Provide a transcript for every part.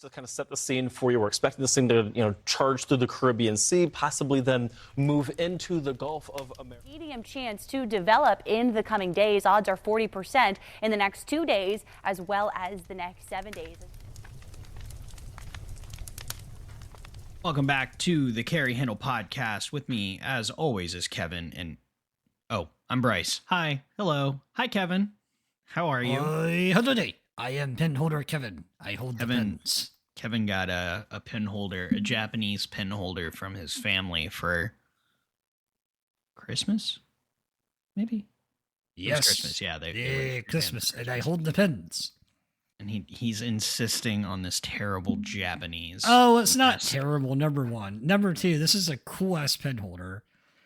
to kind of set the scene for you, we're expecting this thing to, charge through the Caribbean Sea, possibly then move into the Gulf of America. Medium chance to develop in the coming days. Odds are 40% in the next 2 days, as well as the next 7 days. Welcome back to the Carrie Handel podcast. With me, as always, is Kevin, and I'm Bryce. Hi, hello, hi, Kevin. How are you? Hello, I am pinholder Kevin. I hold the pins. Kevin got a pin holder, a Japanese pin holder from his family for Christmas, maybe. Yes, Christmas. Yeah, they were Christmas, and I hold the pins. And he's insisting on this terrible Japanese. Oh, it's not terrible. Number one, number two. This is a cool ass pin holder.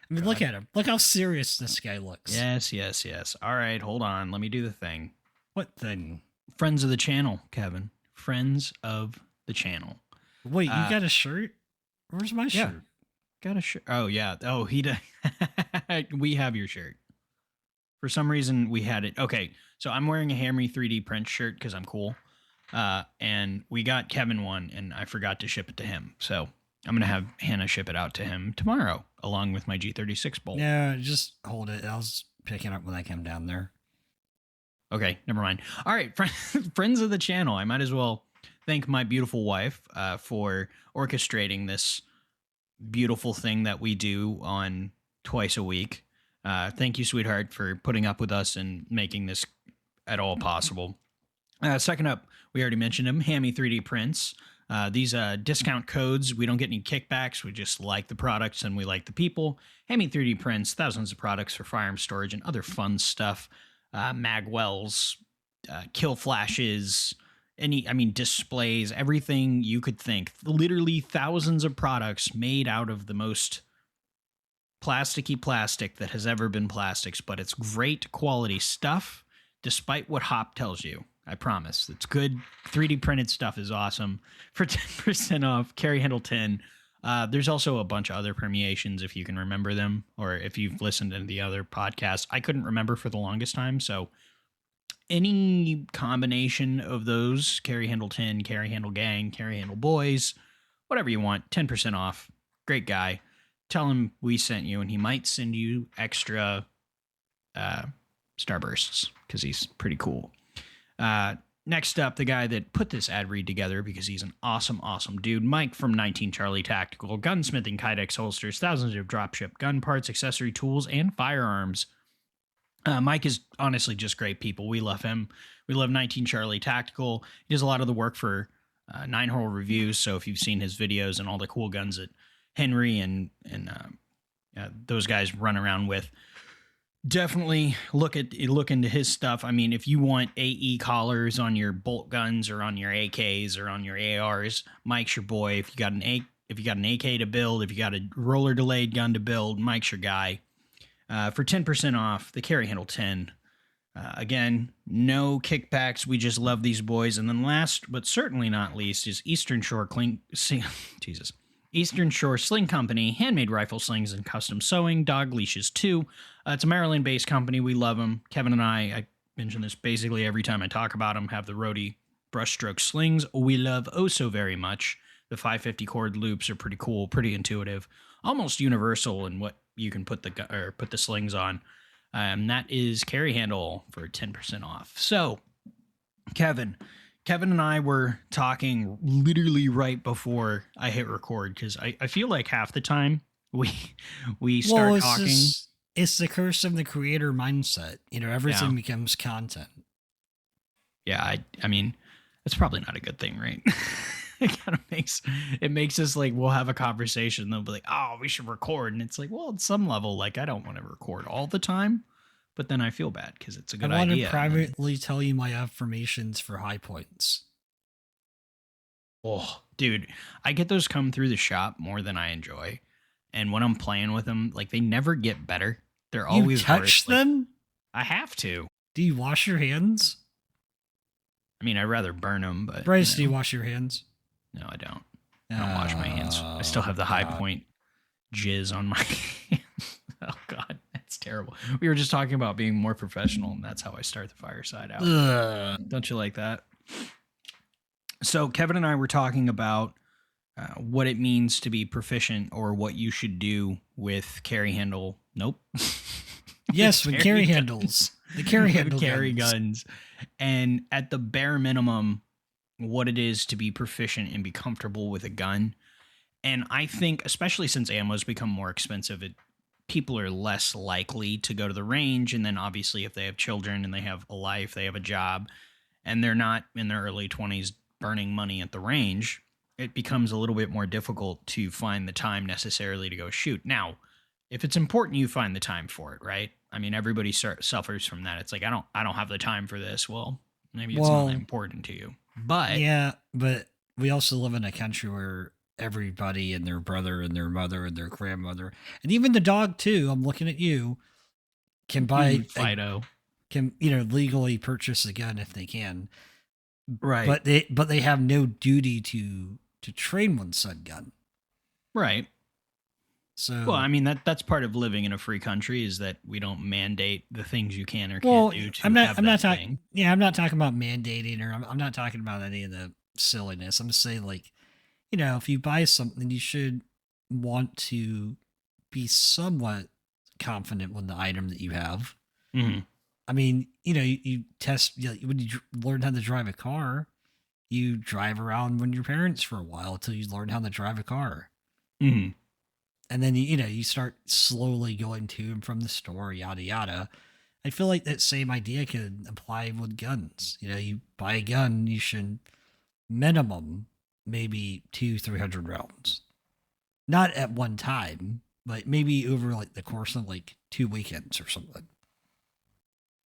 I mean, look at him. Look how serious this guy looks. Yes. All right, hold on. Let me do the thing. What thing? Friends of the channel, Kevin. Friends of the channel. Wait, you got a shirt? Where's my shirt? Got a shirt. Oh, yeah. Oh, we have your shirt. For some reason, we had it. Okay, so I'm wearing a Hammy 3D print shirt because I'm cool. And we got Kevin one, and I forgot to ship it to him. So I'm going to have Hannah ship it out to him tomorrow, along with my G36 bolt. Yeah, just hold it. I was picking up when I came down there. Okay, never mind. All right, friends of the channel, I might as well thank my beautiful wife for orchestrating this beautiful thing that we do on twice a week. Thank you, sweetheart, for putting up with us and making this at all possible. Second up, we already mentioned him, Hammy 3D Prints. These discount codes, we don't get any kickbacks. We just like the products and we like the people. Hammy 3D Prints, thousands of products for firearm storage and other fun stuff. Magwells, kill flashes, displays, everything you could think. Literally thousands of products made out of the most plasticky plastic that has ever been plastics, but it's great quality stuff, despite what Hop tells you. I promise. It's good. 3D printed stuff is awesome. For 10% off, Carrie Handel 10. There's also a bunch of other permeations if you can remember them, or if you've listened to the other podcasts. I couldn't remember for the longest time, so any combination of those, Carrie Handel 10, Carrie Handel Gang, Carrie Handel Boys, whatever you want, 10% off. Great guy. Tell him we sent you, and he might send you extra Starbursts, because he's pretty cool. Next up, the guy that put this ad read together, because he's an awesome, awesome dude, Mike from 19 Charlie Tactical, gunsmithing, Kydex holsters, thousands of dropship, gun parts, accessory tools, and firearms. Mike is honestly just great people. We love him. We love 19 Charlie Tactical. He does a lot of the work for 9-Hole Reviews, so if you've seen his videos and all the cool guns that Henry and those guys run around with, definitely look into his stuff. I mean, if you want AE collars on your bolt guns or on your AKs or on your ARs, Mike's your boy. If you got an AK to build, if you got a roller delayed gun to build, Mike's your guy. For 10% off, the Carrie Handel 10. Again, no kickbacks. We just love these boys. And then last, but certainly not least, is Eastern Shore Eastern Shore Sling Company, handmade rifle slings and custom sewing, dog leashes too. It's a Maryland-based company. We love them. Kevin and I mention this basically every time I talk about them, have the Rhodey brushstroke slings we love oh so very much. The 550 cord loops are pretty cool, pretty intuitive, almost universal in what you can put the slings on. That is Carrie Handel for 10% off. So, Kevin and I were talking literally right before I hit record, because I feel like half the time we start talking. It's the curse of the creator mindset. Everything becomes content. Yeah, I mean, that's probably not a good thing, right? It kind of makes us like, we'll have a conversation, they'll be like, oh, we should record. And it's like, well, at some level, like, I don't want to record all the time, but then I feel bad because it's a good idea. I want to privately tell you my affirmations for high points. Oh, dude, I get those come through the shop more than I enjoy. And when I'm playing with them, like, they never get better. They're always touch worse. them? I have to. Do you wash your hands? I mean, I'd rather burn them, but... Bryce, do you wash your hands? No, I don't. I don't wash my hands. I still have the high point jizz on my hands. Oh, God, that's terrible. We were just talking about being more professional, and that's how I start the fireside out. Don't you like that? So Kevin and I were talking about what it means to be proficient, or what you should do with carry handle. Nope. Yes, with carry guns. handles. The carry handle carry guns. guns. And at the bare minimum, what it is to be proficient and be comfortable with a gun. And I think, especially since ammo has become more expensive, people are less likely to go to the range. And then obviously if they have children and they have a life, they have a job, and they're not in their early 20s burning money at the range, it becomes a little bit more difficult to find the time necessarily to go shoot. Now, if it's important, you find the time for it, right? I mean, everybody suffers from that. It's like, I don't have the time for this. Well, maybe it's not that important to you. But yeah, but we also live in a country where everybody and their brother and their mother and their grandmother and even the dog too, I'm looking at you, can buy Fido. Can legally purchase a gun if they can. Right. But they have no duty to train one said gun. Right. So well, I mean that's part of living in a free country, is that we don't mandate the things you can or can't do. I'm not talking. Yeah, I'm not talking about mandating, or I'm not talking about any of the silliness. I'm just saying, like, if you buy something, you should want to be somewhat confident with the item that you have. Mm-hmm. I mean, you test, when you learn how to drive a car, you drive around with your parents for a while until you learn how to drive a car. Mm-hmm. And then, you start slowly going to and from the store, yada, yada. I feel like that same idea could apply with guns. You buy a gun, you should minimum maybe 200-300 rounds. Not at one time, but maybe over like the course of like 2 weekends or something.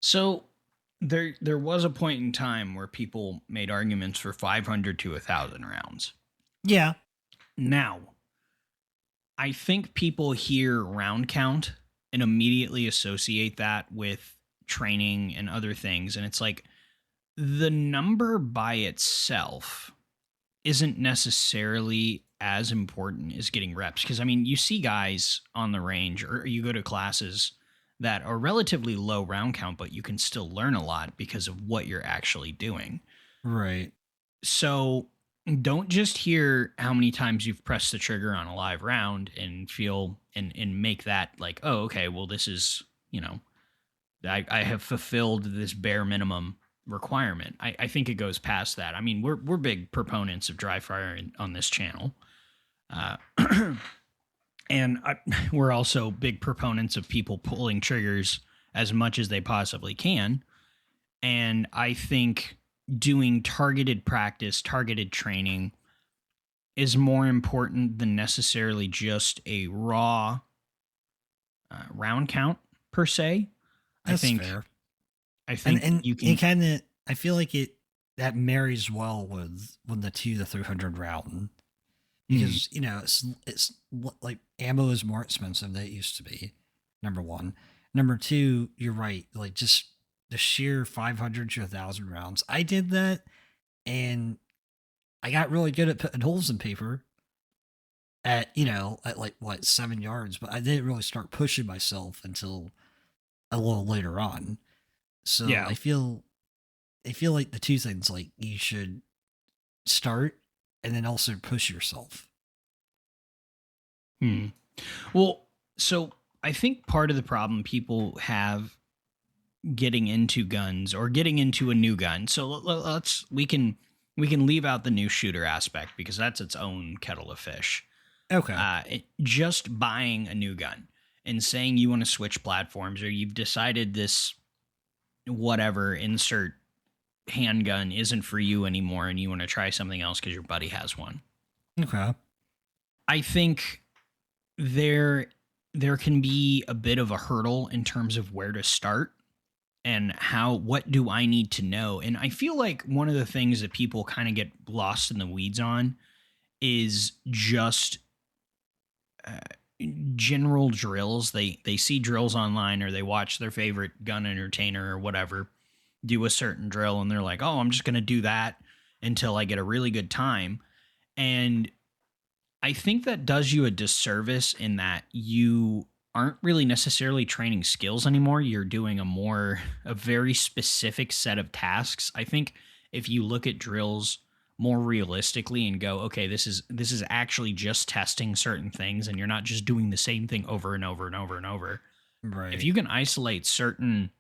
So there was a point in time where people made arguments for 500 to 1,000 rounds. Yeah. Now, I think people hear round count and immediately associate that with training and other things. And it's like, the number by itself isn't necessarily as important as getting reps. Because, I mean, you see guys on the range, or you go to classes that are relatively low round count, but you can still learn a lot because of what you're actually doing. Right. So don't just hear how many times you've pressed the trigger on a live round and feel and make that like, oh, okay, well, this is, I have fulfilled this bare minimum requirement. I think it goes past that. I mean, we're big proponents of dry fire on this channel. And we're also big proponents of people pulling triggers as much as they possibly can. And I think doing targeted practice, targeted training is more important than necessarily just a raw round count per se. That's fair. I think and you can. It kind of. I feel like that marries well with the 200-300 round, because it's like ammo is more expensive than it used to be. Number one. Number two, you're right. Like, just the sheer 500 to 1,000 rounds. I did that, and I got really good at putting holes in paper at like 7 yards, but I didn't really start pushing myself until a little later on. So yeah. I feel like the two things, like, you should start and then also push yourself. Well, so I think part of the problem people have getting into guns or getting into a new gun. So we can leave out the new shooter aspect, because that's its own kettle of fish. Okay. Just buying a new gun and saying you want to switch platforms, or you've decided this whatever insert handgun isn't for you anymore and you want to try something else because your buddy has one. Okay. I think there can be a bit of a hurdle in terms of where to start and what do I need to know? And I feel like one of the things that people kind of get lost in the weeds on is just general drills. They see drills online, or they watch their favorite gun entertainer or whatever do a certain drill, and they're like, oh, I'm just going to do that until I get a really good time. And I think that does you a disservice in that you aren't really necessarily training skills anymore. You're doing a very specific set of tasks. I think if you look at drills more realistically and go, okay, this is actually just testing certain things, and you're not just doing the same thing over and over and over and over. Right. If you can isolate certain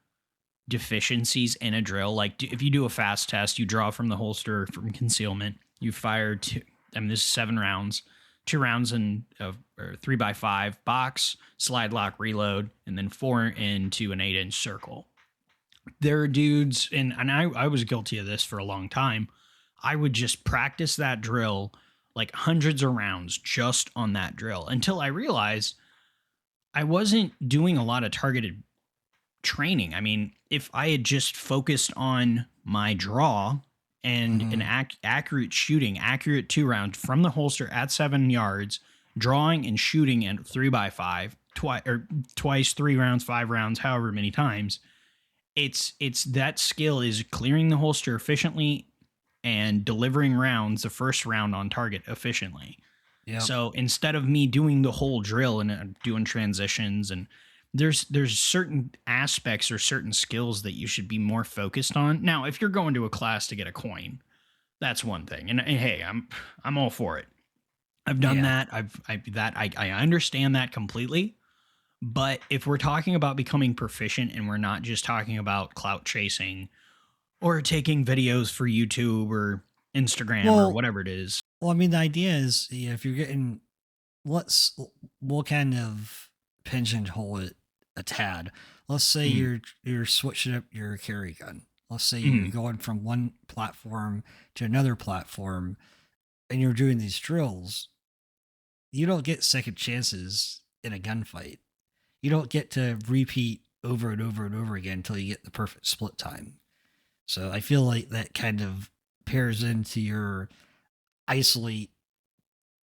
deficiencies in a drill, like if you do a fast test, you draw from the holster from concealment, you fire two, I mean, this is 7 rounds, 2 rounds in a 3x5 box, slide lock reload, and then 4 into an 8-inch circle. There are dudes, and I was guilty of this for a long time. I would just practice that drill like hundreds of rounds just on that drill until I realized I wasn't doing a lot of targeted training. I mean, if I had just focused on my draw and an accurate shooting, accurate 2 rounds from the holster at 7 yards, drawing and shooting at 3x5, twice 3 rounds, 5 rounds, however many times, it's that skill is clearing the holster efficiently and delivering rounds, the first round on target efficiently. Yep. So instead of me doing the whole drill and doing transitions, and there's certain aspects or certain skills that you should be more focused on. Now, if you're going to a class to get a coin, that's one thing. And hey, I'm all for it. I've done that. I understand that completely. But if we're talking about becoming proficient and we're not just talking about clout chasing or taking videos for YouTube or Instagram or whatever it is. Well, I mean, the idea is, if you're getting, we'll kind of pigeonhole it a tad. Let's say you're switching up your carry gun. Let's say you're going from one platform to another platform and you're doing these drills. You don't get second chances in a gunfight. You don't get to repeat over and over and over again until you get the perfect split time. So I feel like that kind of pairs into your isolate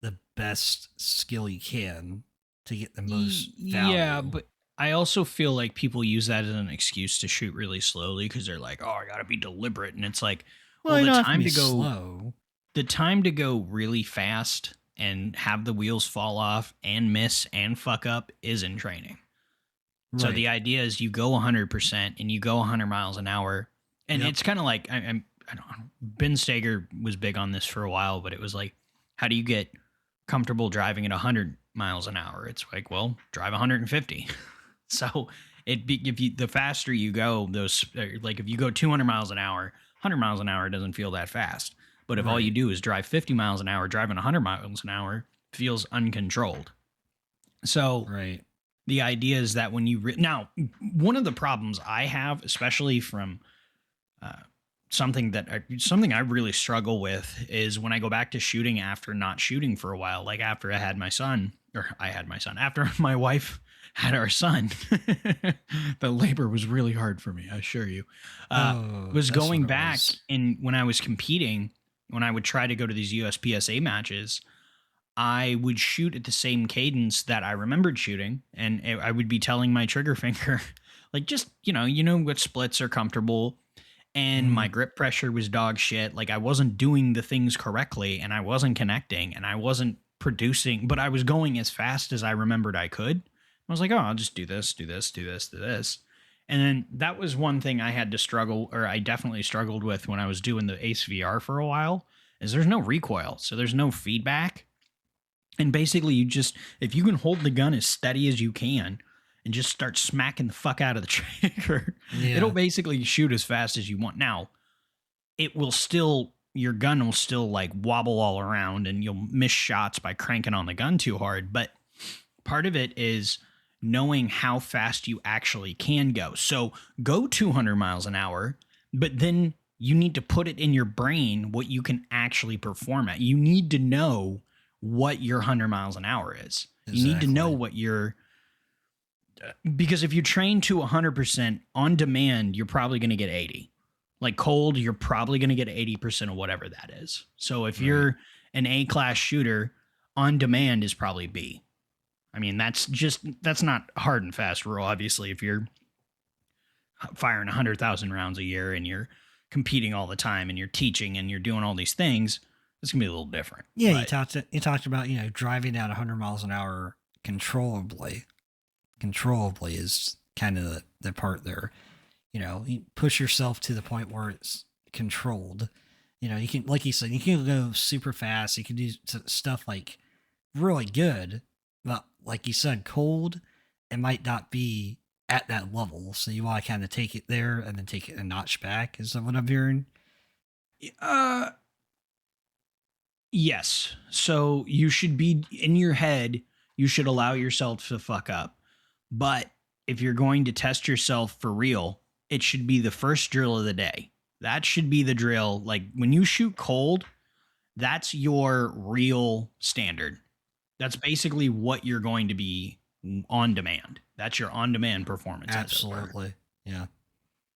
the best skill you can to get the most value. Yeah, but I also feel like people use that as an excuse to shoot really slowly because they're like, oh, I got to be deliberate. And it's like, well, the time to go really fast and have the wheels fall off and miss and fuck up is in training. Right. So the idea is you go 100% and you go 100 miles an hour. And it's kind of like, I don't know, Ben Steger was big on this for a while, but it was like, how do you get comfortable driving at 100 miles an hour? It's like, well, drive 150. So the faster you go, like if you go 200 miles an hour, 100 miles an hour doesn't feel that fast. But if all you do is drive 50 miles an hour, driving 100 miles an hour feels uncontrolled. So the idea is that when you now, one of the problems I have, especially from something I really struggle with, is when I go back to shooting after not shooting for a while, like after after my wife had our son. The labor was really hard for me, I assure you. Was going back, and when I was competing, when I would try to go to these USPSA matches, I would shoot at the same cadence that I remembered shooting, and I would be telling my trigger finger, like, just, you know what splits are comfortable, and my grip pressure was dog shit. Like, I wasn't doing the things correctly, and I wasn't connecting, and I wasn't producing, but I was going as fast as I remembered I could. I was like, oh, I'll just do this. And then that was one thing I had to struggle, or I definitely struggled with when I was doing the Ace VR for a while, is there's no recoil. So there's no feedback. And basically if you can hold the gun as steady as you can and just start smacking the fuck out of the trigger, it'll basically shoot as fast as you want. Now, your gun will still like wobble all around and you'll miss shots by cranking on the gun too hard. But part of it is knowing how fast you actually can go. So go 200 miles an hour, but then you need to put it in your brain what you can actually perform at. You need to know what your 100 miles an hour is. Exactly. You need to know what because if you train to 100% on demand, you're probably going to get 80. Like cold, you're probably going to get 80% of whatever that is. So if you're an A-class shooter, on demand is probably B. I mean, that's not hard and fast rule. Obviously, if you're firing 100,000 rounds a year and you're competing all the time and you're teaching and you're doing all these things, it's gonna be a little different. Yeah, you talked about driving at 100 miles an hour controllably. Controllably is kind of the part there. You push yourself to the point where it's controlled, You know, you can, like you said, you can go super fast. You can do stuff like really good, but like you said, cold, it might not be at that level. So you want to kind of take it there and then take it a notch back. Is that what I'm hearing? Yes. So you should be in your head, you should allow yourself to fuck up. But if you're going to test yourself for real, it should be the first drill of the day. That should be the drill. Like when you shoot cold, that's your real standard. That's basically what you're going to be on demand. That's your on demand performance. Absolutely. Yeah.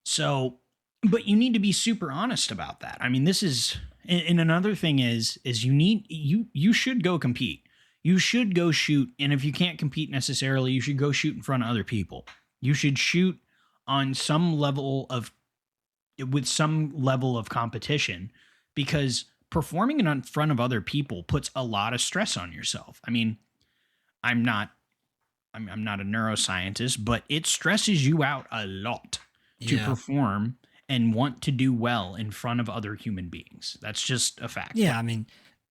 So, but you need to be super honest about that. I mean, this is, and another thing is you should go compete. You should go shoot. And if you can't compete necessarily, you should go shoot in front of other people. You should shoot on some level of, with some level of competition, because performing in front of other people puts a lot of stress on yourself. I mean, I'm not a neuroscientist, but it stresses you out a lot to perform and want to do well in front of other human beings. That's just a fact. Yeah, I mean,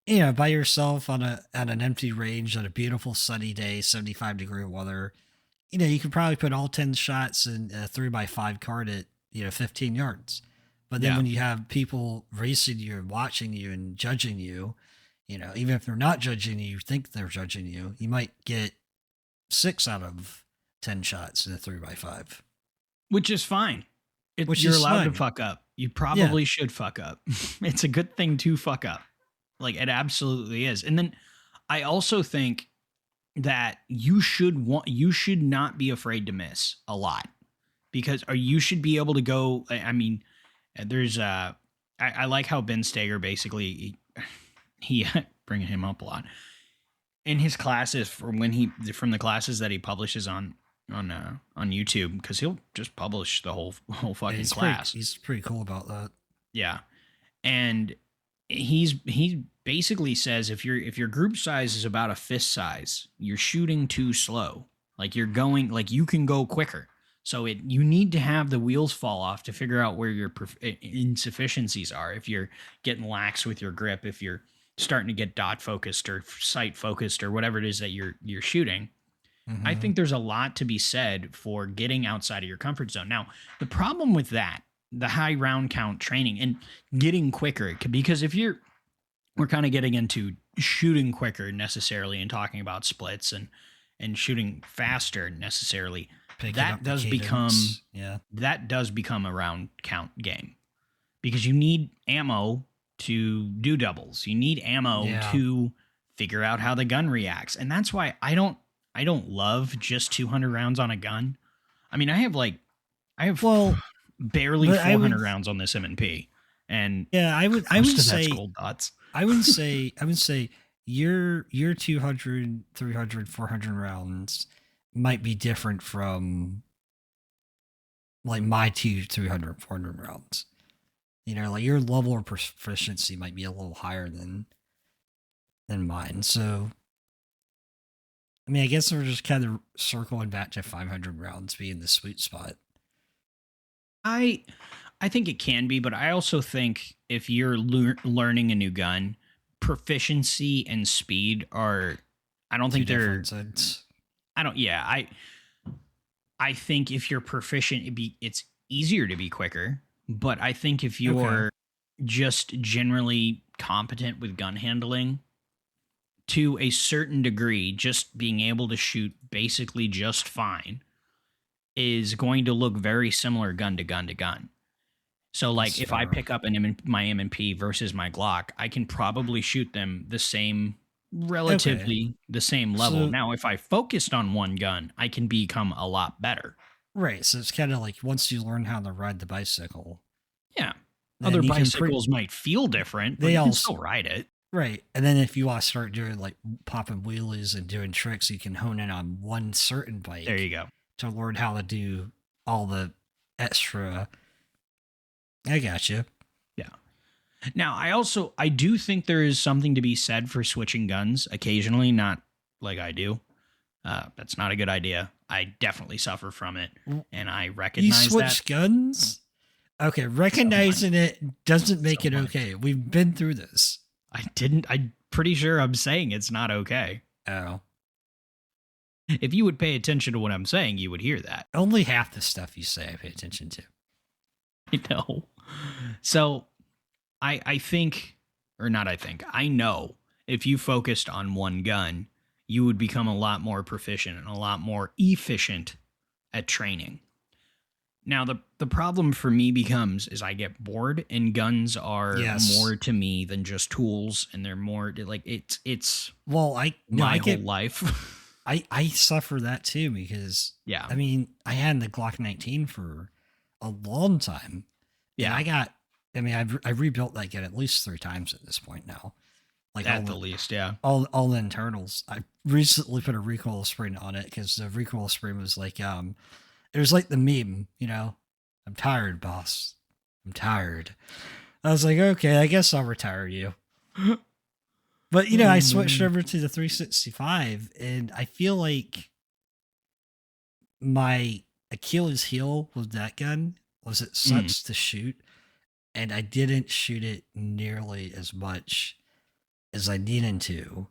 you know, by yourself on an empty range on a beautiful sunny day, 75-degree weather, you know, you could probably put all 10 shots in a 3x5 card at, 15 yards. But then when you have people racing you and watching you and judging you, even if they're not judging you think they're judging you, you might get 6 out of 10 shots in a 3x5. Which is fine. You're allowed to fuck up. You probably should fuck up. It's a good thing to fuck up. Like, it absolutely is. And then I also think that you should not be afraid to miss a lot, because you should be able to go. I mean, there's I like how Ben Steger basically he bringing him up a lot in his classes from the classes that he publishes on YouTube, because he'll just publish the whole fucking class. He's pretty cool about that. Yeah. And he basically says if your group size is about a fist size, you're shooting too slow. Like you can go quicker. So you need to have the wheels fall off to figure out where your insufficiencies are. If you're getting lax with your grip, if you're starting to get dot focused or sight focused or whatever it is that you're shooting. Mm-hmm. I think there's a lot to be said for getting outside of your comfort zone. Now, the problem with that, the high round count training and getting quicker, because we're kind of getting into shooting quicker necessarily and talking about splits and shooting faster necessarily. That does become a round count game, because you need ammo to do doubles. You need ammo to figure out how the gun reacts. And that's why I don't love just 200 rounds on a gun. I mean, I have barely 400 rounds on this M&P. And I would say gold dots. I would say your 200, 300, 400 rounds might be different from like my 300, 400 rounds. Like your level of proficiency might be a little higher than mine. So, I mean, I guess we're just kind of circling back to 500 rounds being the sweet spot. I think it can be, but I also think if you're learning a new gun, proficiency and speed are, I don't think they're, I think if you're proficient, it's easier to be quicker. But I think if you're just generally competent with gun handling to a certain degree, just being able to shoot basically just fine is going to look very similar gun to gun to gun. So like if I pick up my M&P versus my Glock, I can probably shoot them the same, relatively the same level. So, now, if I focused on one gun, I can become a lot better. Right. So it's kind of like once you learn how to ride the bicycle. Yeah. Other bicycles might feel different, but you can still ride it. Right. And then if you want to start doing like popping wheelies and doing tricks, you can hone in on one certain bike. There you go. To learn how to do all the extra. I got you. Yeah. Now, I do think there is something to be said for switching guns occasionally, not like I do. That's not a good idea. I definitely suffer from it, and I recognize that. You switch guns? Okay, recognizing it doesn't make it okay. We've been through this. I'm pretty sure I'm saying it's not okay. Oh. If you would pay attention to what I'm saying, you would hear that. Only half the stuff you say I pay attention to. I know. So I think, or not I think, I know if you focused on one gun, you would become a lot more proficient and a lot more efficient at training. Now, the problem for me becomes is I get bored, and guns are more to me than just tools, and they're more like it's my whole life. I suffer that too because I mean I had the Glock 19 for a long time. Yeah, I've rebuilt that gun at least 3 times at this point now. Like at the least, yeah. All the internals. I recently put a recoil spring on it because the recoil spring was like it was like the meme, you know. I'm tired, boss. I'm tired. I was like, okay, I guess I'll retire you. But you know, I switched over to the 365, and I feel like my Achilles heel with that gun was it sucks to shoot, and I didn't shoot it nearly as much as I needed to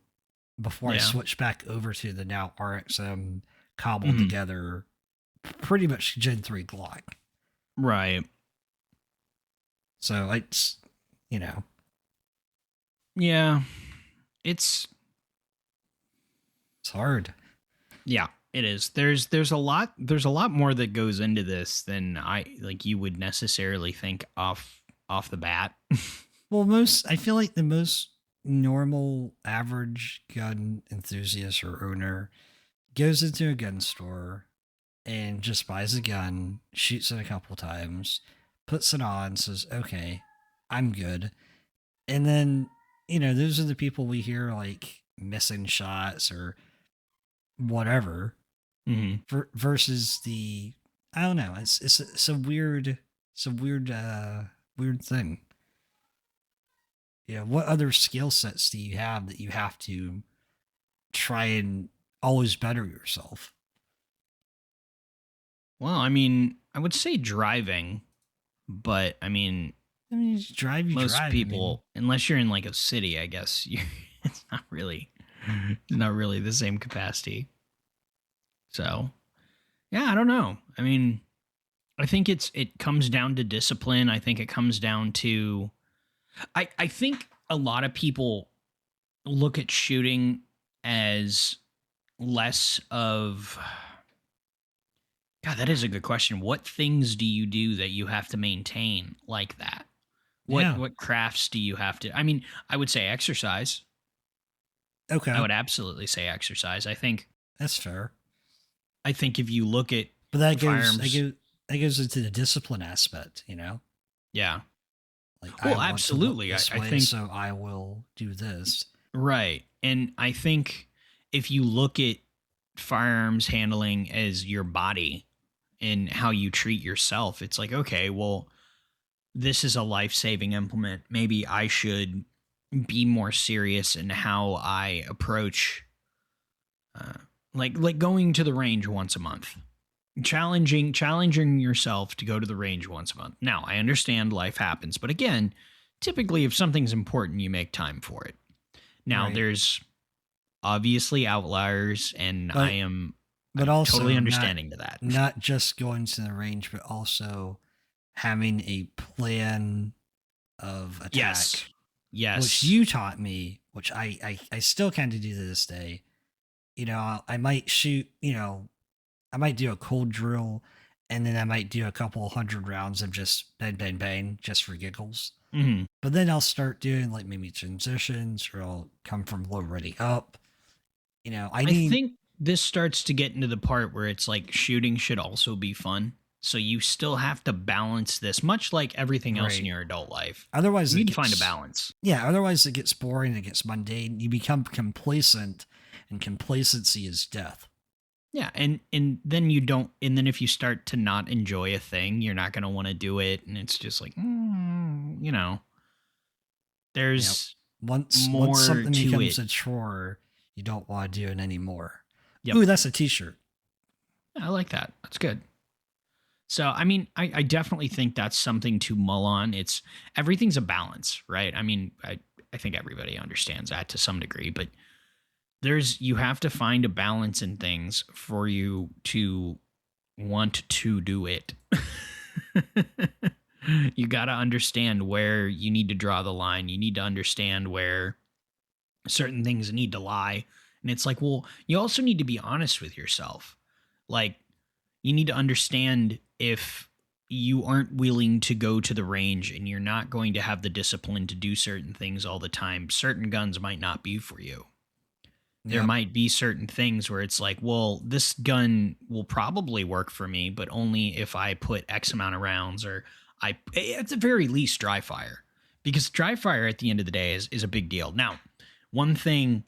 before I switched back over to the now RXM cobbled together, pretty much Gen 3 Glock. Right. So it's, you know. Yeah. It's hard. Yeah, it is. There's a lot more that goes into this than you would necessarily think off the bat. Well, I feel like the most normal average gun enthusiast or owner goes into a gun store and just buys a gun, shoots it a couple times, puts it on, says, okay, I'm good. And then, you know, those are the people we hear like missing shots or whatever versus the, I don't know. It's a weird thing. Yeah. What other skill sets do you have that you have to try and always better yourself? Well, I mean, I would say driving, but I mean, most people, unless you're in like a city, I guess it's not really the same capacity. So, yeah, I don't know. I mean, I think it comes down to discipline. I think it comes down to, I think a lot of people look at shooting as less of, God, that is a good question. What things do you do that you have to maintain like that? What crafts do you have to? I mean, I would say exercise. Okay. I would absolutely say exercise. I think that's fair. I think if you look at that goes into the discipline aspect, you know? Yeah. Like, well, absolutely. I think so. I will do this. Right. And I think if you look at firearms handling as your body and how you treat yourself, it's like, okay, well, this is a life-saving implement. Maybe I should be more serious in how I approach, like going to the range once a month, challenging yourself to go to the range once a month. Now, I understand life happens, but again, typically if something's important, you make time for it. Now, there's obviously outliers, and I'm also totally understanding to that. Not just going to the range, but also having a plan of attack. Yes. Which you taught me, which I still kind of do to this day. You know, I might shoot, you know, I might do a cold drill, and then I might do a couple 100 rounds of just bang, bang, bang, just for giggles. Mm-hmm. But then I'll start doing like maybe transitions, or I'll come from low ready up. You know, I think this starts to get into the part where it's like shooting should also be fun. So you still have to balance this, much like everything else in your adult life. Otherwise, you need to find a balance. Yeah, otherwise it gets boring, it gets mundane. You become complacent, and complacency is death. Yeah, and then you don't, and then if you start to not enjoy a thing, you're not going to want to do it, and it's just like, you know, there's once something becomes a chore, you don't want to do it anymore. Yep. Ooh, that's a t-shirt. I like that. That's good. So, I mean, I definitely think that's something to mull on. Everything's a balance, right? I mean, I think everybody understands that to some degree, but you have to find a balance in things for you to want to do it. You got to understand where you need to draw the line. You need to understand where certain things need to lie. And it's like, well, you also need to be honest with yourself. Like, you need to understand if you aren't willing to go to the range and you're not going to have the discipline to do certain things all the time, certain guns might not be for you. There might be certain things where it's like, well, this gun will probably work for me, but only if I put X amount of rounds, or at the very least, dry fire. Because dry fire at the end of the day is a big deal. Now, one thing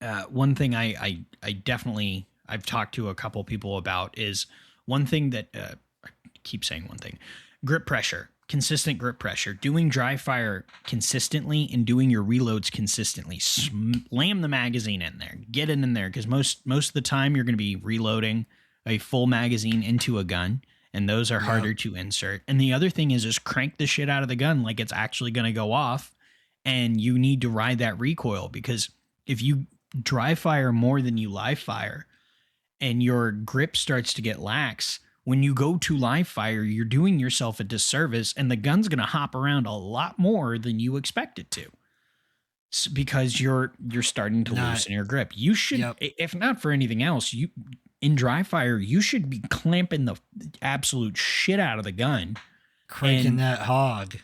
I definitely, I've talked to a couple people about is one thing that, I keep saying one thing, grip pressure. Consistent grip pressure, doing dry fire consistently and doing your reloads consistently. Slam the magazine in there, get it in there, because most of the time you're going to be reloading a full magazine into a gun, and those are harder to insert. And the other thing is just crank the shit out of the gun like it's actually going to go off, and you need to ride that recoil, because if you dry fire more than you live fire and your grip starts to get lax, when you go to live fire, you're doing yourself a disservice, and the gun's going to hop around a lot more than you expect it to, because you're starting to loosen your grip. You should, if not for anything else, in dry fire, you should be clamping the absolute shit out of the gun, cranking that hog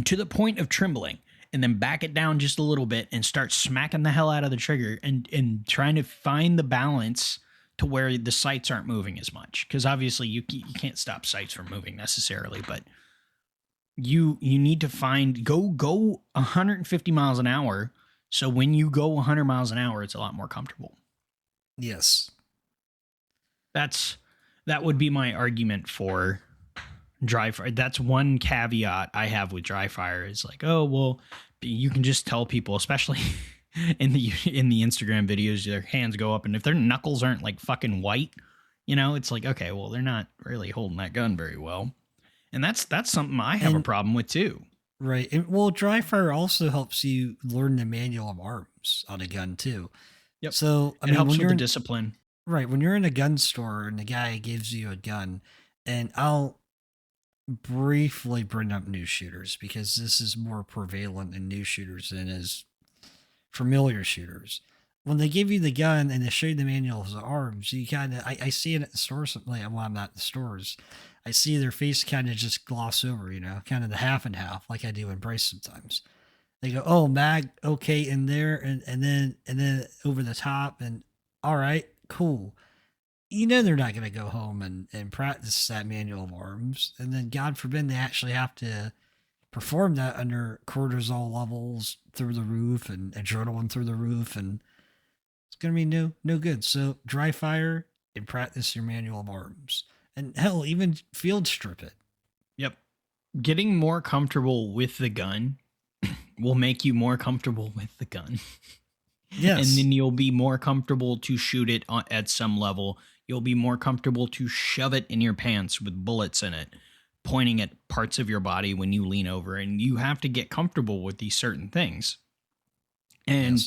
to the point of trembling, and then back it down just a little bit and start smacking the hell out of the trigger and trying to find the balance to where the sights aren't moving as much. Because obviously you can't stop sights from moving necessarily, but you need to go 150 miles an hour. So when you go 100 miles an hour, it's a lot more comfortable. Yes. That would be my argument for dry fire. That's one caveat I have with dry fire, is like, oh, well, you can just tell people, especially in the Instagram videos, their hands go up, and if their knuckles aren't like fucking white, it's like, okay, well, they're not really holding that gun very well. And that's something I have a problem with too. Right. And, well, dry fire also helps you learn the manual of arms on a gun too. Yep. So it helps with the discipline. Right. When you're in a gun store and the guy gives you a gun, and I'll briefly bring up new shooters because this is more prevalent in new shooters than is familiar shooters. When they give you the gun and they show you the manuals of arms, you kind of, I see it at the stores. Well, I'm not at the stores. I see their face kind of just gloss over, kind of the half and half, like I do in Bryce sometimes. They go, oh, mag, okay, in there, and then over the top, and all right, cool. They're not going to go home and practice that manual of arms, and then God forbid they actually have to perform that under cortisol levels through the roof and adrenaline through the roof, and it's going to be no good. So dry fire and practice your manual of arms, and hell, even field strip it. Yep. Getting more comfortable with the gun will make you more comfortable with the gun. Yes. And then you'll be more comfortable to shoot it at some level. You'll be more comfortable to shove it in your pants with bullets in it, pointing at parts of your body when you lean over, and you have to get comfortable with these certain things. And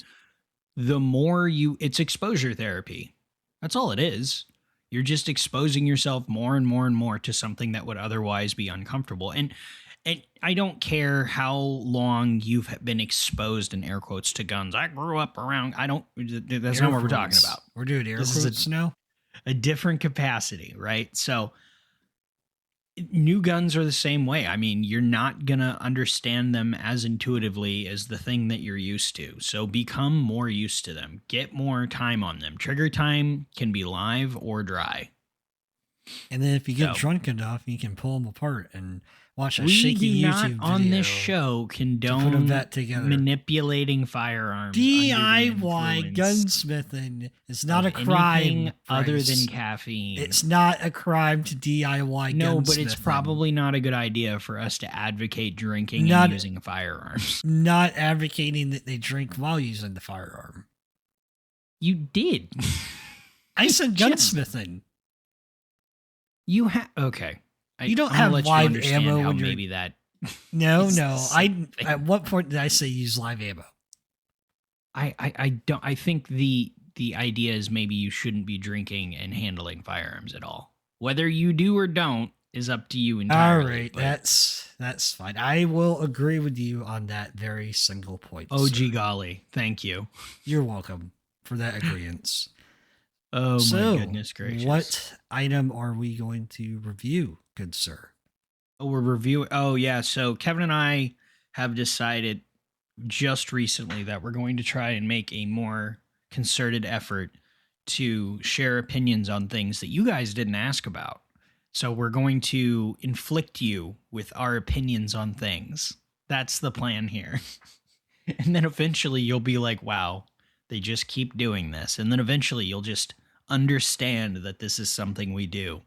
the more it's exposure therapy. That's all it is. You're just exposing yourself more and more and more to something that would otherwise be uncomfortable. And I don't care how long you've been exposed, in air quotes, to guns. I grew up around, that's not what we're talking about. We're doing air quotes now. A different capacity, right? So new guns are the same way. I mean, you're not going to understand them as intuitively as the thing that you're used to. So become more used to them. Get more time on them. Trigger time can be live or dry. And then if you get drunk enough, you can pull them apart and watch a shaky YouTube video. On this show condone manipulating firearms. DIY gunsmithing is not a crime. Other than caffeine. It's not a crime to DIY gunsmithing. No, but it's probably not a good idea for us to advocate drinking and using firearms. Not advocating that they drink while using the firearm. You did. I said gunsmithing. You have okay. You don't have live ammo when you're maybe that. No. At what point did I say use live ammo? I don't. I think the idea is maybe you shouldn't be drinking and handling firearms at all. Whether you do or don't is up to you entirely. All right, that's fine. I will agree with you on that very single point. Oh, sir. gee golly, thank you. You're welcome for that agreement. Oh my goodness gracious! What item are we going to review, good sir? Oh, we're reviewing. Oh yeah, so Kevin and I have decided just recently that we're going to try and make a more concerted effort to share opinions on things that you guys didn't ask about. So we're going to inflict you with our opinions on things. That's the plan here. And then eventually you'll be like, wow, they just keep doing this. And then eventually you'll just understand that this is something we do.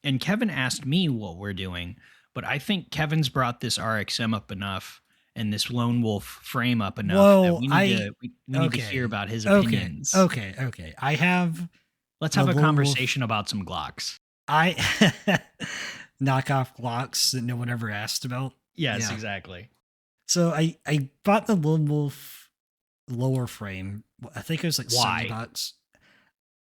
And Kevin asked me what we're doing, but I think Kevin's brought this RXM up enough and this Lone Wolf frame up enough that we need to hear about his opinions. Okay. Let's have a conversation about some Glocks. Knockoff Glocks that no one ever asked about. Yes, exactly. So I bought the Lone Wolf lower frame. I think it was like $70.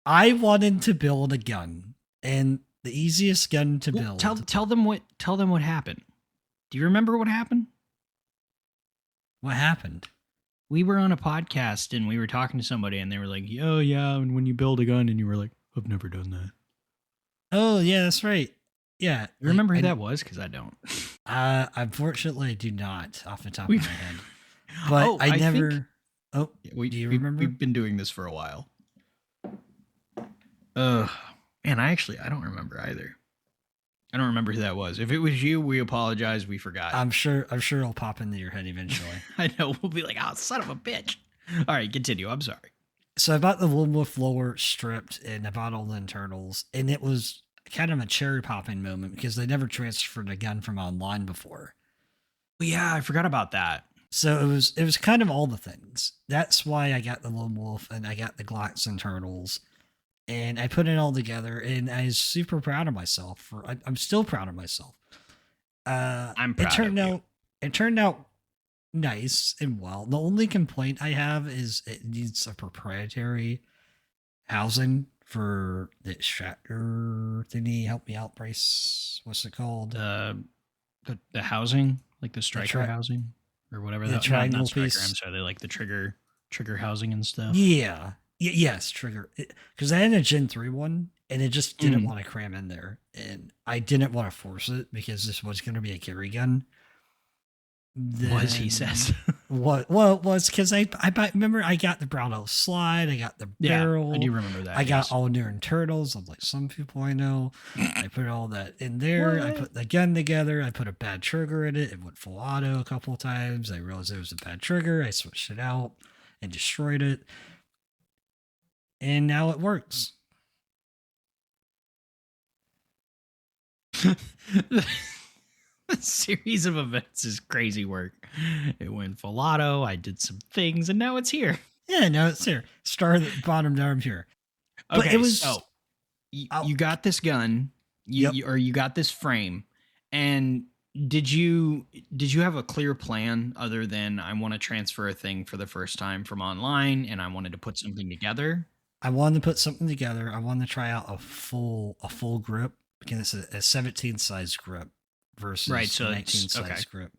I wanted to build a gun, and the easiest gun to build. Tell them what happened. Do you remember what happened? What happened? We were on a podcast and we were talking to somebody and they were like, "Oh yeah, and when you build a gun," and you were like, "I've never done that." Oh yeah, that's right. Yeah, you remember who that was? Because I don't. Unfortunately, I do not off the top of my head. But I never. Do you remember? We've been doing this for a while. Man, I don't remember either. I don't remember who that was. If it was you, we apologize. We forgot. I'm sure it'll pop into your head eventually. I know. We'll be like, "Oh, son of a bitch." All right, continue. I'm sorry. So I bought the Lone Wolf lower stripped and I bought all the internals, and it was kind of a cherry popping moment because they never transferred a gun from online before. Well, yeah, I forgot about that. So it was kind of all the things. That's why I got the Lone Wolf and I got the Glocks internals. And I put it all together, and I was super proud of myself. I'm still proud of myself. I'm proud of you. It turned out nice and well. The only complaint I have is it needs a proprietary housing for the extractor thingy. Help me out, Bryce. What's it called? The housing, like the striker housing or whatever. The triangle not striker, piece. I'm sorry, like the trigger housing and stuff. Yeah. Yes, trigger. Because I had a Gen 3 one, and it just didn't want to cram in there. And I didn't want to force it because this was going to be a carry gun. He says. What? Well, it was because I remember I got the Brownell slide, I got the barrel. I do remember that. I got all new internals of like some 2.0. I put all that in there. I put the gun together. I put a bad trigger in it. It went full auto a couple of times. I realized it was a bad trigger. I switched it out and destroyed it. And now it works. The series of events is crazy work. It went full auto. I did some things, and now it's here. Yeah, now it's here. Start at the bottom down here. Okay, but it was. So you got this gun, you got this frame, and did you have a clear plan other than I want to transfer a thing for the first time from online, and I wanted to put something together? I wanted to put something together. I wanted to try out a full grip because it's a 17 size grip versus a 19 size grip,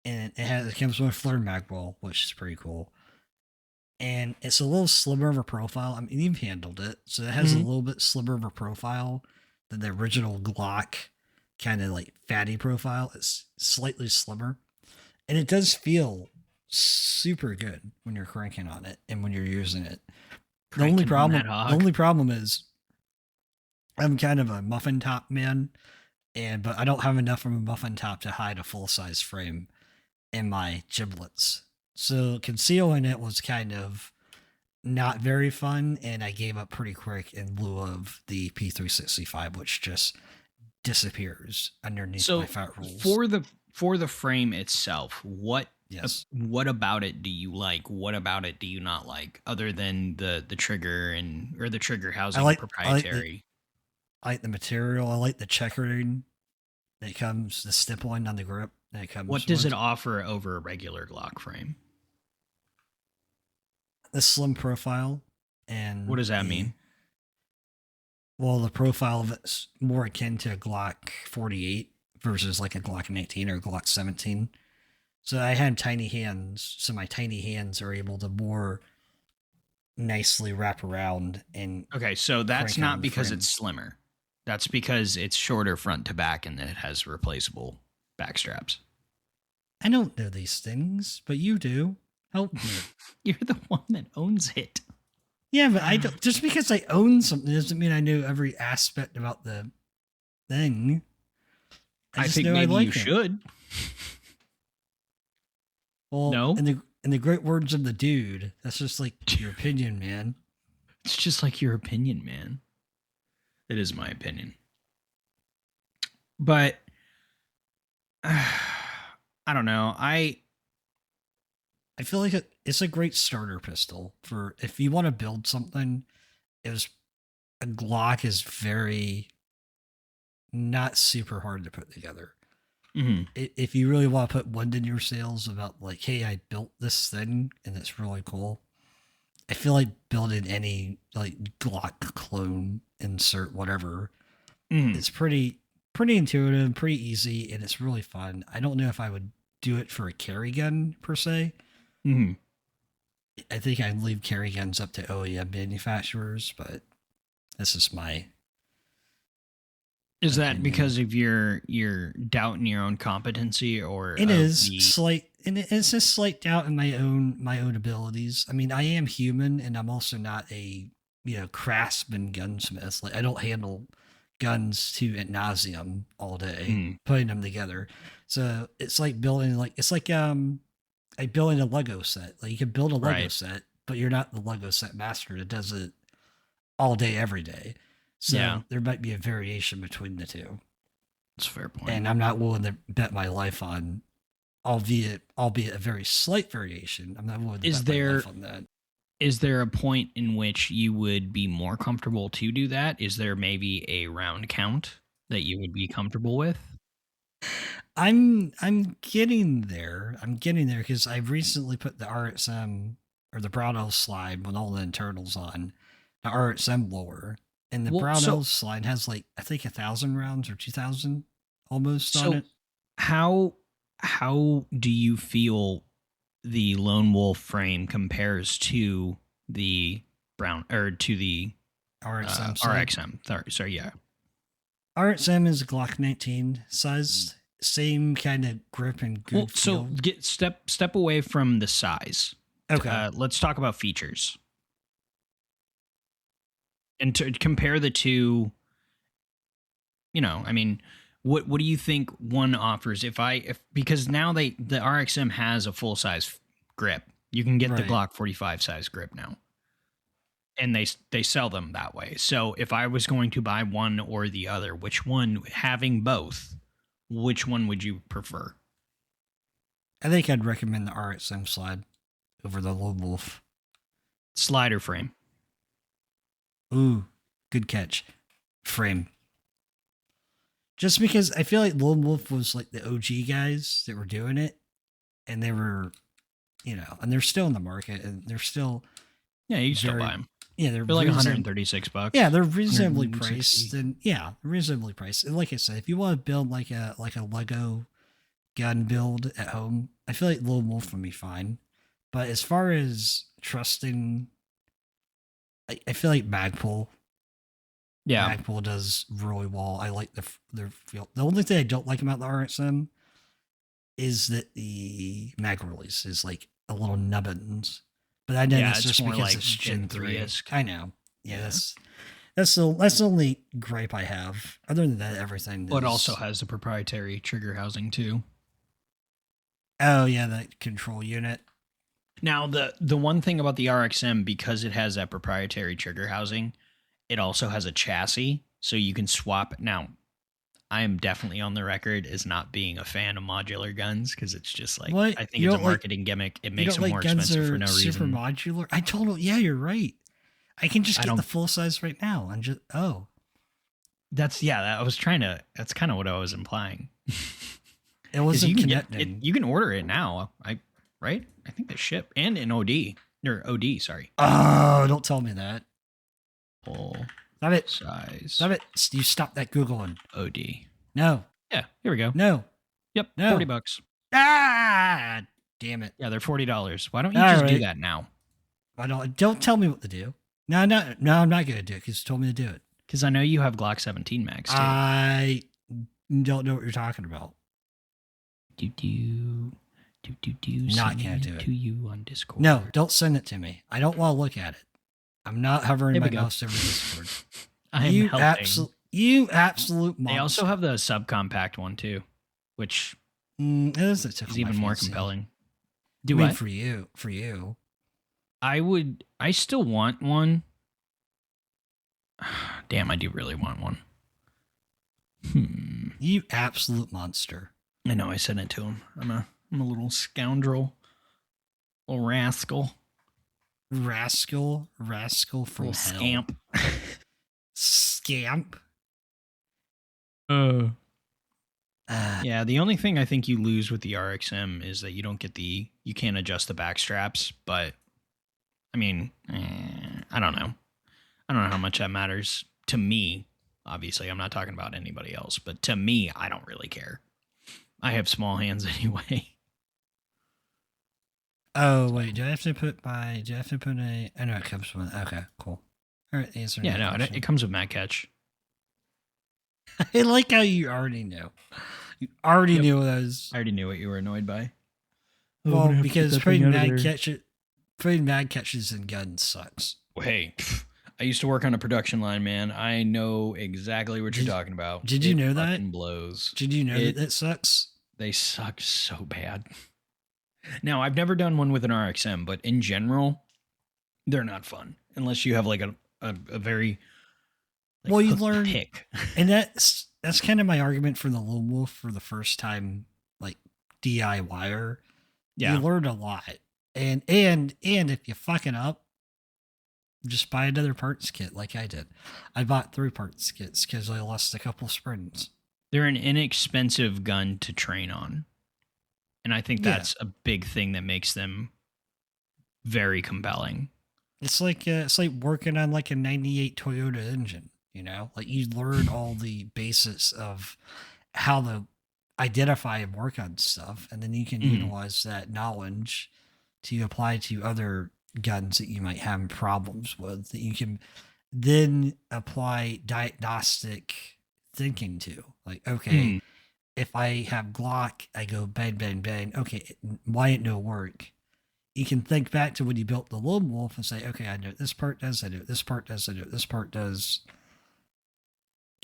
and it comes with a flare magwell, which is pretty cool. And it's a little slimmer of a profile. I mean, you've handled it, so it has a little bit slimmer of a profile than the original Glock, kind of like fatty profile. It's slightly slimmer, and it does feel super good when you're cranking on it and when you're using it. The only problem is I'm kind of a muffin top man, but I don't have enough of a muffin top to hide a full size frame in my giblets. So concealing it was kind of not very fun, and I gave up pretty quick in lieu of the P365, which just disappears underneath my fat rolls. For the frame itself, what about it do you like? What about it do you not like? Other than the trigger or the trigger housing proprietary? I like the material. I like the checkering that comes, the stippling on the grip that comes. What does it offer over a regular Glock frame? The slim profile. And what does that mean? Well, the profile of it's more akin to a Glock 48 versus like a Glock 19 or a Glock 17. So I had tiny hands, so my tiny hands are able to more nicely wrap around and. Okay, so that's not because it's slimmer. That's because it's shorter front to back and then it has replaceable back straps. I don't know these things, but you do. Help me. You're the one that owns it. Yeah, but I don't. Just because I own something doesn't mean I know every aspect about the thing. I think maybe you should. Well, no. In the great words of the dude, that's just like your opinion, man. It's just like your opinion, man. It is my opinion. But I don't know. I feel like it's a great starter pistol for if you want to build something. A Glock is very not super hard to put together. Mm-hmm. If you really want to put wind in your sails about like, hey, I built this thing and it's really cool. I feel like building any like Glock clone, insert, whatever, it's pretty intuitive, pretty easy, and it's really fun. I don't know if I would do it for a carry gun per se. Mm-hmm. I think I'd leave carry guns up to OEM manufacturers, but this is my. Is that because of your doubt in your own competency, or it is slight, and it's a slight doubt in my own abilities. I mean, I am human, and I'm also not a craftsman gunsmith. Like I don't handle guns to ad nauseum all day, putting them together. So it's like building like building a Lego set. Like you can build a Lego set, but you're not the Lego set master that does it all day, every day. So there might be a variation between the two. That's a fair point. And I'm not willing to bet my life on, albeit a very slight variation. I'm not willing to bet my life on that. Is there a point in which you would be more comfortable to do that? Is there maybe a round count that you would be comfortable with? I'm getting there. I'm getting there because I've recently put the RXM or the Brownell slide with all the internals on the RXM blower. And the Brownell slide has like, I think 1,000 rounds or 2,000 almost on it. How do you feel the Lone Wolf frame compares to the RXM? RXM. Sorry, yeah. RXM is a Glock 19 sized, same kind of grip and good feel. So step away from the size. Okay. Let's talk about features. And to compare the two, I mean, what do you think one offers? Because now the RXM has a full size grip. You can get the Glock 45 size grip now, and they sell them that way. So if I was going to buy one or the other, which one, having both, which one would you prefer? I think I'd recommend the RXM slide over the Lone Wolf. Slider frame. Ooh, good catch. Frame. Just because I feel like Lone Wolf was like the OG guys that were doing it, and they were, and they're still in the market, and they're still. Yeah, you still buy them. Yeah, they're like $136. Yeah, they're reasonably priced, and reasonably priced. And like I said, if you want to build like a Lego gun build at home, I feel like Lone Wolf would be fine. But as far as trusting. I feel like Magpul. Yeah. Magpul does really well. I like their feel. The only thing I don't like about the RXM is that the mag release is like a little nubbins. But I know that's just because like it's Gen 3. I know. Yeah, that's the only gripe I have. Other than that, everything. But it also has a proprietary trigger housing too. Oh yeah, that control unit. Now, the one thing about the RXM, because it has that proprietary trigger housing, it also has a chassis, so you can swap. Now, I am definitely on the record as not being a fan of modular guns, because it's just like, what? I think it's a marketing gimmick. It makes them more expensive for no reason. Super modular? I told him, yeah, you're right. I can just get the full size right now. That's that's kind of what I was implying. It wasn't connecting. You can order it now. Right? I think they ship and in OD. Or OD, sorry. Oh, don't tell me that. Full Stop it. size. Stop it. You stop that Googling. OD. No. Yeah, here we go. No. Yep, No. $40. Ah, damn it. Yeah, they're $40. Why don't you just do that now? Don't tell me what to do. No, I'm not going to do it because you told me to do it. Because I know you have Glock 17 mags too. I don't know what you're talking about. Not gonna do it to you on Discord. No, don't send it to me. I don't want to look at it. I'm not hovering my mouse over Discord. I am helping. You absolute monster. They also have the subcompact one too, which is even more compelling. Do what? For you. I still want one. Damn, I do really want one. You absolute monster. I know, I sent it to him. I'm a little scoundrel. Little rascal. Rascal from hell. Scamp. Scamp. Yeah, the only thing I think you lose with the RXM is that you don't get you can't adjust the back straps, but I mean, I don't know. I don't know how much that matters to me. Obviously, I'm not talking about anybody else, but to me, I don't really care. I have small hands anyway. Oh, wait, do I have to put I know it comes with, okay, cool. All right, answer. Yeah, no, it comes with Mag Catch. I like how you already know. You already knew those. I already knew what you were annoyed by. Well, because putting mag catches in guns sucks. Well, hey, I used to work on a production line, man. I know exactly what you're talking about. Did you know that? Blows. Did you know that it sucks? They suck so bad. Now, I've never done one with an RXM, but in general, they're not fun unless you have like a very you learn pick. And that's kind of my argument for the Lone Wolf for the first time, like DIYer. Yeah, you learn a lot, and if you fuck it up, just buy another parts kit like I did. I bought 3 parts kits because I lost a couple springs. They're an inexpensive gun to train on. And I think that's a big thing that makes them very compelling. It's like working on like a 98 Toyota engine, you know? Like you learn all the basics of how to identify and work on stuff, and then you can utilize that knowledge to apply to other guns that you might have problems with, that you can then apply diagnostic thinking to. Like, okay, if I have Glock, I go bang, bang, bang. Okay, why it no work? You can think back to when you built the Lone Wolf and say, okay, I know this part does, I know this part does, I know this part does.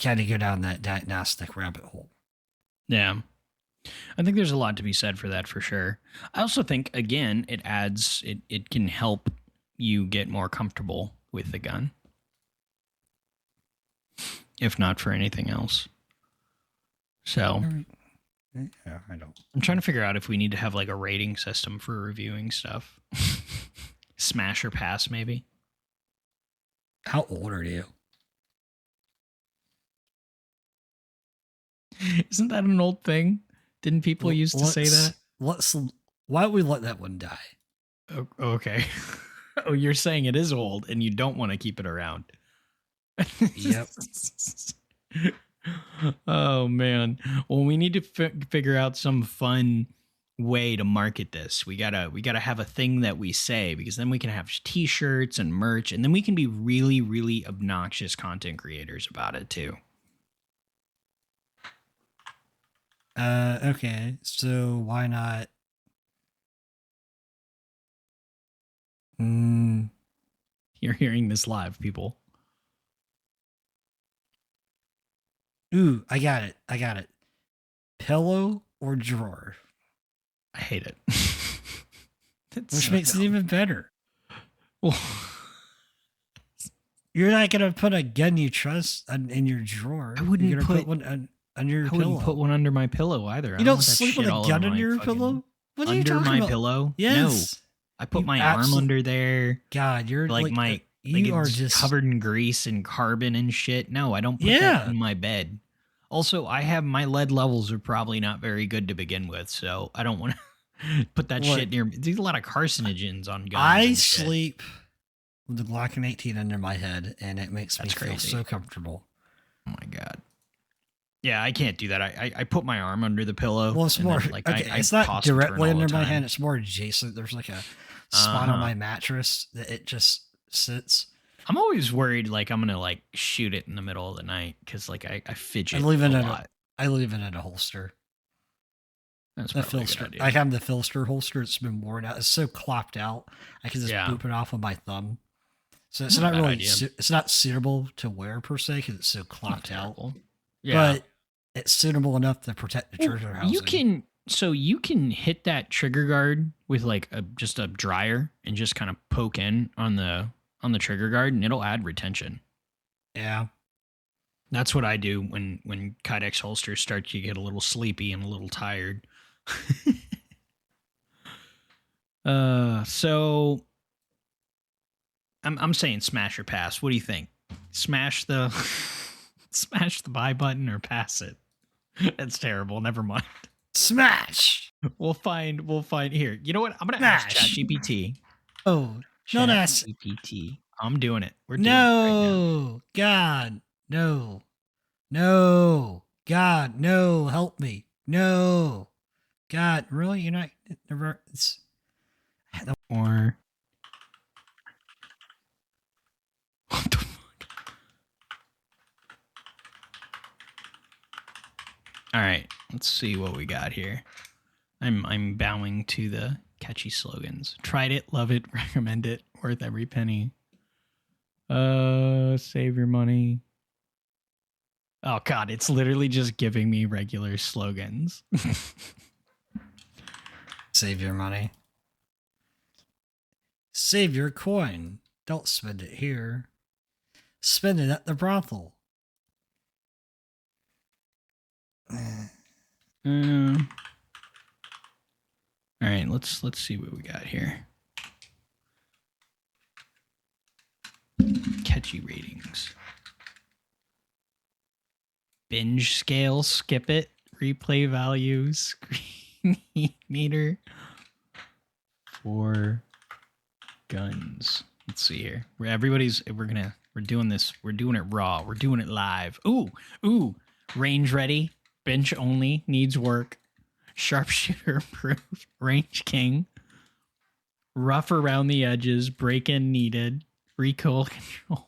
Kind of go down that diagnostic rabbit hole. Yeah. I think there's a lot to be said for that, for sure. I also think, again, it can help you get more comfortable with the gun. If not for anything else. So, yeah, I don't. I'm trying to figure out if we need to have like a rating system for reviewing stuff. Smash or pass, maybe. How old are you? Isn't that an old thing? Didn't people used to say that? Why don't we let that one die? Oh, okay. Oh, you're saying it is old and you don't want to keep it around. Yep. Oh, man. Well, we need to figure out some fun way to market this. We gotta have a thing that we say, because then we can have t-shirts and merch, and then we can be really, really obnoxious content creators about it too. Okay, so why not? You're hearing this live, people. Ooh, I got it. Pillow or drawer? I hate it. Which so makes it even better. Well, you're not going to put a gun you trust in your drawer. I wouldn't put one under your pillow. I wouldn't put one under my pillow either. You don't sleep with a gun under your pillow? What are you talking about? Under my pillow? Yes. No. I put my arm under there. God, you're like my You are it's just covered in grease and carbon and shit. No, I don't put that in my bed. Also, my lead levels are probably not very good to begin with, so I don't want to put that shit near me. There's a lot of carcinogens on guns. I sleep with the Glock 18 under my head, and it makes me feel so comfortable. Oh my God. Yeah, I can't do that. I put my arm under the pillow. Well, it's more it's not directly under my hand. It's more adjacent. There's like a spot on my mattress that it just sits. I'm always worried like I'm gonna like shoot it in the middle of the night because like I fidget. I leave it in a holster. That's the Filster. I have the Filster holster. It's been worn out. It's so clopped out. I can just boop it off with my thumb. So it's not really. It's not suitable to wear per se because it's so clopped out. Yeah, but it's suitable enough to protect the trigger housing. You can hit that trigger guard with like just a dryer and just kind of poke in on the trigger guard, and it'll add retention. Yeah. That's what I do when Kydex holsters start to get a little sleepy and a little tired. So I'm saying smash or pass. What do you think? Smash the buy button or pass it? That's terrible. Never mind. Smash. We'll find here. You know what? I'm gonna ask ChatGPT. Oh, don't ask GPT. I'm doing it. We're doing it right now. God, no. No. God, no. Help me. No. God, really? You're not never or what the fuck? All right, let's see what we got here. I'm bowing to the catchy slogans. Tried it, love it, recommend it, worth every penny. Save your money. Oh God, it's literally just giving me regular slogans. Save your money. Save your coin. Don't spend it here. Spend it at the brothel. All right, let's see what we got here. Catchy ratings. Binge scale, skip it, replay value, screen meter for guns. Let's see here. We're doing this. We're doing it raw. We're doing it live. Ooh. Range ready. Bench only. Needs work. Sharpshooter approved. Range king. Rough around the edges. Break-in needed. Recoil control.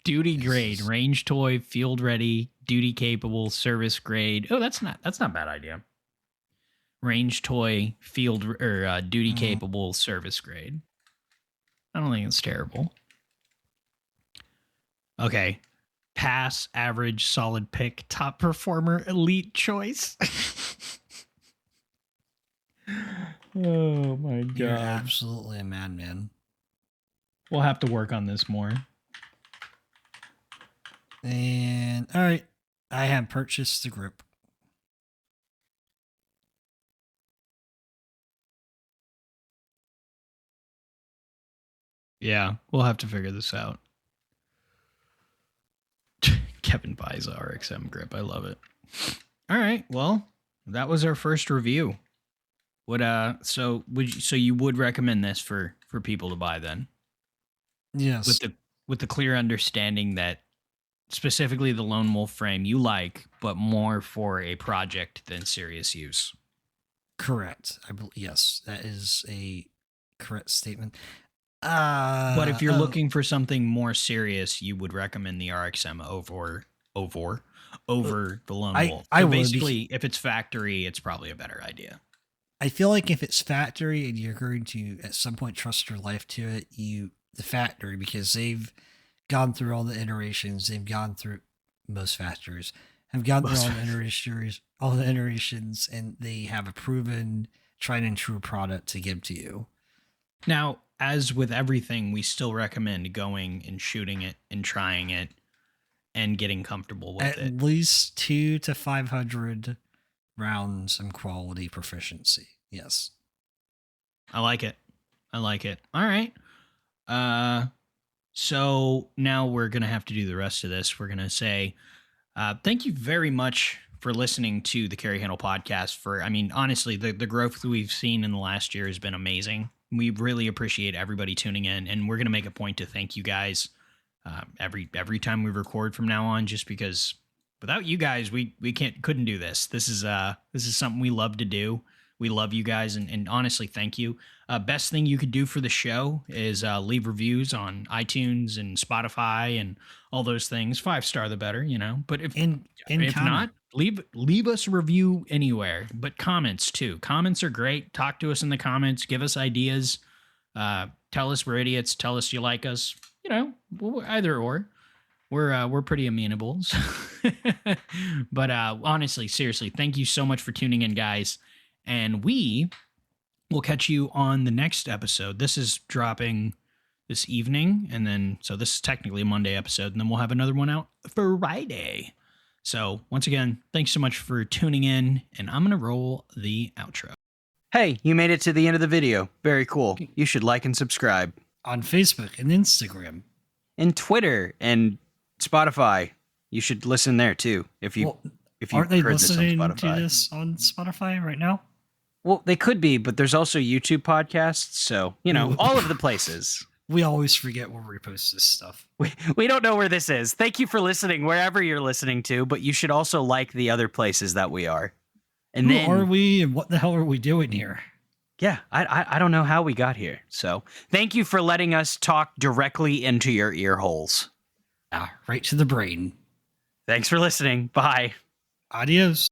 Duty grade. Range toy. Field ready. Duty capable. Service grade. Oh, that's not a bad idea. Range toy. Field or duty capable. Service grade. I don't think it's terrible. Okay. Pass, average, solid pick, top performer, elite choice. Oh my God. You're absolutely a madman. We'll have to work on this more. And all right. I have purchased the group. Yeah, we'll have to figure this out. Kevin buys a RXM grip. I love it. All right. Well, that was our first review. So you would recommend this for people to buy then? Yes. With the clear understanding that specifically the Lone Wolf frame you like, but more for a project than serious use. Correct. Yes, that is a correct statement. But if you're looking for something more serious, you would recommend the RXM over the Lone Wolf. Basically, if it's factory, it's probably a better idea. I feel like if it's factory and you're going to at some point trust your life to it, the factory, because they've gone through all the iterations. They've gone through most factories have gone through all the iterations, and they have a proven, tried and true product to give to you. Now, as with everything, we still recommend going and shooting it and trying it and getting comfortable with it. At least 200 to 500 rounds and quality proficiency. Yes. I like it. All right. So now we're going to have to do the rest of this. We're going to say thank you very much for listening to the Carry Handle podcast. Honestly, the growth that we've seen in the last year has been amazing. We really appreciate everybody tuning in, and we're going to make a point to thank you guys every time we record from now on, just because without you guys, we couldn't do this. This is something we love to do. We love you guys, and honestly, thank you. Best thing you could do for the show is leave reviews on iTunes and Spotify and all those things. 5-star, the better, But if not, leave us a review anywhere. But comments too. Comments are great. Talk to us in the comments. Give us ideas. Tell us we're idiots. Tell us you like us. Either or. We're pretty amenable. But honestly, seriously, thank you so much for tuning in, guys. And we will catch you on the next episode. This is dropping this evening, and so this is technically a Monday episode, and then we'll have another one out Friday. So once again, thanks so much for tuning in, and I'm going to roll the outro. Hey, you made it to the end of the video. Very cool. You should like and subscribe. On Facebook and Instagram. And Twitter and Spotify. You should listen there too. If you aren't they listening to this on Spotify right now? Well, they could be, but there's also YouTube podcasts, so, all of the places. We always forget where we post this stuff. We don't know where this is. Thank you for listening wherever you're listening to, but you should also like the other places that we are. And Who are we, and what the hell are we doing here? Yeah, I don't know how we got here. So thank you for letting us talk directly into your ear holes. Right to the brain. Thanks for listening. Bye. Adios.